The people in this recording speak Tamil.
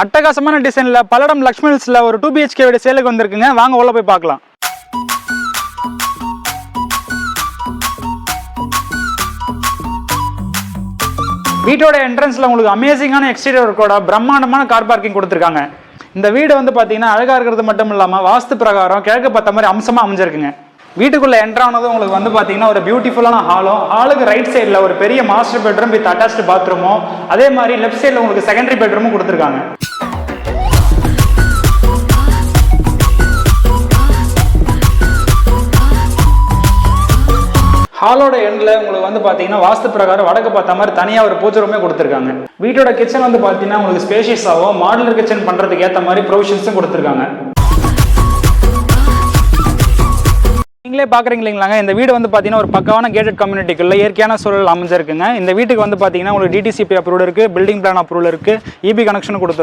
அட்டகாசமான டிசைன்ல பல்லடம் லக்ஷ்மி ஹில்ஸ்ல ஒரு 2 BHK வீடு சேலுக்கு வந்திருக்குங்க. வாங்க உள்ள போய் பார்க்கலாம். வீட்டோட என்ட்ரன்ஸ்ல உங்களுக்கு அமேசிங்கான எக்ஸ்டீரியர் ஒர்க்கோட பிரம்மாண்டமான கார் பார்க்கிங் கொடுத்துருக்காங்க. இந்த வீடு வந்து பாத்தீங்கன்னா அழகா இருக்கிறது மட்டும் இல்லாம வாஸ்து பிரகாரம் கிழக்கு பார்த்த மாதிரி அம்சமா அமைஞ்சிருக்குங்க. வீட்டுக்குள்ள என்ட்ரானதும் உங்களுக்கு வந்து பாத்தீங்கன்னா ஒரு பியூட்டிஃபுல்லான ஹாலுக்கு ரைட் சைடுல ஒரு பெரிய மாஸ்டர் பெட்ரூம் வித் அட்டாச்டு பாத்ரூமும், அதே மாதிரி லெஃப்ட் சைடுல உங்களுக்கு செகண்டரி பெட்ரூமும் கொடுத்துருக்காங்க. ஹாலோட எண்ட்ல உங்களுக்கு வந்து பாத்தீங்கன்னா வாஸ்து பிரகாரம் வடக்கு பார்த்த மாதிரி தனியா ஒரு பூஜை ரூமே கொடுத்துருக்காங்க. வீட்டோட கிச்சன் வந்து பாத்தீங்கன்னா உங்களுக்கு ஸ்பேஷியஸாவும் மாடுலர் கிச்சன் பண்றதுக்கு ஏற்ற மாதிரி ப்ரொவிஷன்ஸும் கொடுத்துருக்காங்க. நீங்களே பாக்குறீங்க இல்லைங்களாங்க, இந்த வீடு வந்து பாத்தீங்கன்னா ஒரு பக்காவான கேட்டட் கம்யூனிட்டிக்குள்ள இயற்கையான சூழல் அமைஞ்சிருக்குங்க. இந்த வீட்டுக்கு வந்து பாத்தீங்கன்னா உங்களுக்கு DTCP அப்ரூவல் இருக்கு, பில்டிங் பிளான் அப்ரூவல் இருக்கு, EB கனெக்ஷன் கொடுத்துருக்கு.